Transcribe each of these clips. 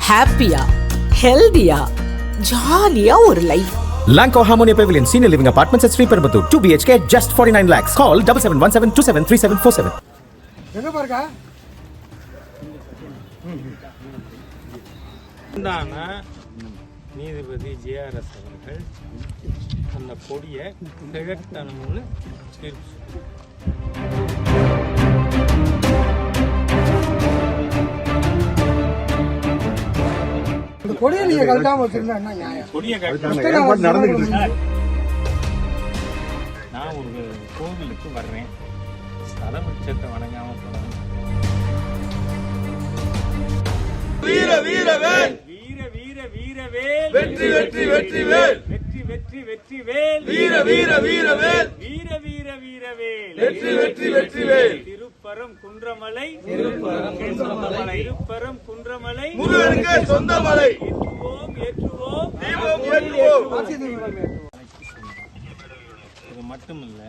ஹாப்பியா ஹெல்தியா ஜாலியா ஒரு life. Lanco Harmonia Pavilion Senior Living Apartments at Sri Perambuttur 2 BHK just 49 lakhs. Call 7717273747. எங்க பாருங்க நீதிபதி ஜேஆர்எஸ் அவர்கள் அந்த கொடியை கிழட்டணும்னு தீர்ப்பு இந்த கொடியை நீங்க கழட்டாம வச்சிருந்தா என்ன நியாயம்? கொடியை நான் ஒரு கோவிலுக்கு வர்றேன், ஸ்தல விருட்சத்தை வணங்காம போறேன். வீர வீரவேல் வீர வீர வீரவேல் வெற்றி வெற்றி வெற்றி வேல் வெற்றி வெற்றி வெற்றி வேல் வீர வீர வீரவேல் வீர வீர வீரவேல் வெற்றி வெற்றி வெற்றி வேல் திருப்பரம் குன்றமலை திருப்பரம் குன்றமலை முருகனுக்கு சொந்த மலை ஏற்றுவோம் தீபம் ஏற்றுவோம். இது மட்டுமில்ல,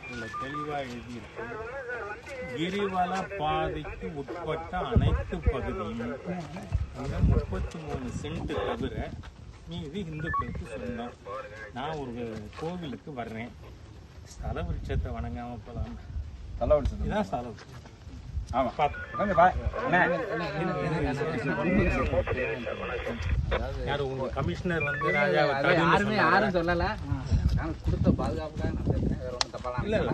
இதுல தெளிவா எழுதியிருக்கு, கிரிவல பாதைக்கு உட்பட்ட அனைத்து பகுதியும் 33 சென்ட் தவிர மீது இந்துக்களுக்கு சொந்தம். நான் ஒரு கோவிலுக்கு வர்றேன், ஸ்தல விருட்சத்தை வணங்காம போலாம். இதான் ஸ்தல விருட்சம். யாரு உங்க கமிஷனர் வந்து யாரும் சொல்லல. கொடுத்த பாதுகாப்புக்காக இல்ல இல்ல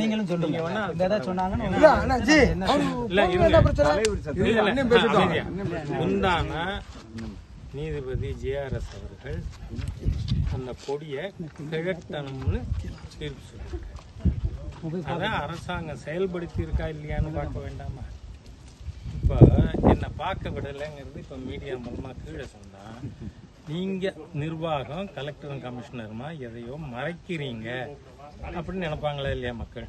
நீங்களும் சொல்லுங்க. முந்தான நீதிபதி ஜேஆர்எஸ் அவர்கள் அந்த கொடியை கிழட்டணும்னு தீர்ப்பு சொல்லியிருக்காரு. அதான் அரசாங்கம் செயல்படுத்தி இருக்கா இல்லையான்னு பார்க்க வேண்டாமா? இப்போ என்னை பார்க்க விடலைங்கிறது இப்போ மீடியா மூலமா கீழே சொன்னா, நீங்க நிர்வாகம் கலெக்டரும் கமிஷனருமா எதையோ மறைக்கிறீங்க அப்படின்னு நினைப்பாங்களா இல்லையா மக்கள்?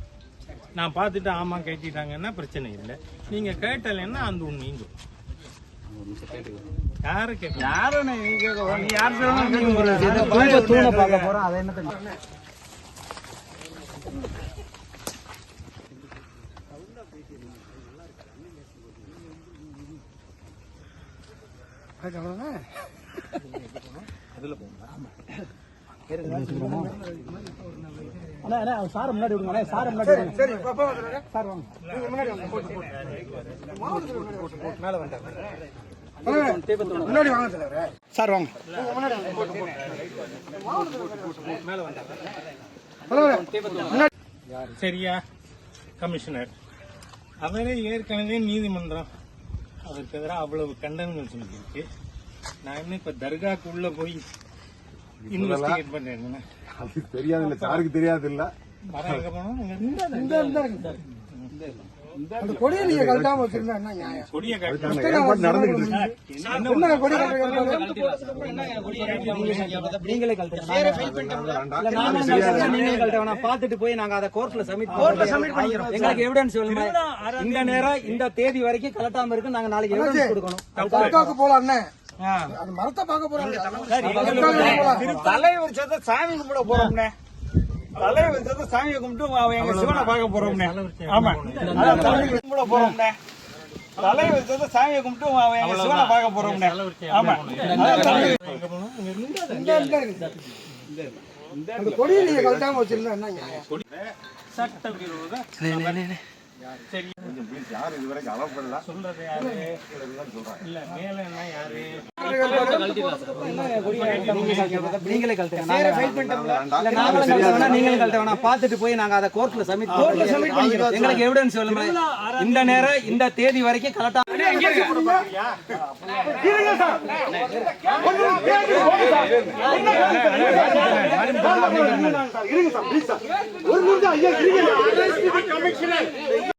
நான் பார்த்துட்டு ஆமா கேட்டிட்டாங்கன்னா பிரச்சனை இல்லை, நீங்க கேட்டலைன்னா அந்த உண்மையும் யாரு சார் முன்னாடி விடுங்க. சார் முன்னாடி சரி சார் வாங்க. நீங்க முன்னாடி வாங்க. மேல வந்துட்டாங்க. முன்னாடி வாங்க சார் வாங்க. முன்னாடி மேல வந்துட்டாங்க. சரியா? கமிஷனர் அவரே ஏற்கனவே நீதிமன்றம் அதற்கு எதிராக அவ்வளவு கண்டனங்கள் சொல்லியிருக்கு. நான் இன்னும் இப்ப தர்காக்கு உள்ள போய் இன்வெஸ்டிகேட் பண்றேன். அது தெரியாது இல்ல, சாருக்கு தெரியாது இல்ல. மரம் எங்க போனோம்? அந்த கொடியை நீங்க கழட்டாம வச்சிருந்தா என்ன நியாயம்? கொடியை நடந்துகிட்டு இருக்கு. என்ன கொடி நீங்களே கழட்ட பாத்துட்டு போய் நாங்க அதை கோர்ட்ல சப்மிட் பண்ணிக்கிறோம். எங்களுக்கு எவிடன்ஸ் வேணுமா? இந்த நேரம் இந்த தேதி வரைக்கும் கலட்டாம இருக்கு. நாங்க நாளைக்கு எவிடன்ஸ் கொடுக்கணும். போலாம் அண்ணன். அந்த மரத்தை பார்க்க போறாங்க. தலைவர் சேர்த்த சாமி கும்பிட போறோம்னே. தலைவர் சேர்த்த சாமியை கும்பிட்டு எங்க சிவனை பார்க்க போறோம்னே. ஆமா, கும்பிட போறோம்னே. தலைவர் சேர்த்த சாமியை கும்பிட்டு எங்க சிவனை பார்க்க போறோம்னே. ஆமா, அந்த கொடியை நீங்க கழட்டாம வச்சிருந்தா என்ன நியாயம்? சட்டவிரோத சரி யாரு இதுவரைக்கும் அலோவ் பண்ணல. சொல்றது யாரு? இல்ல மேல என்ன யாரு? நீங்களே கழட்டுங்க. நீங்களே கழட்ட வேணாம். பாத்துட்டு போய் நாங்க அதை கோர்ட்ல சப்மிட் பண்ணிக்கிறோம். எங்களுக்கு எவிடன்ஸ் வேணுமா? இந்த நேரம் இந்த தேதி வரைக்கும் கலட்டா ஒரு நிமிஷம்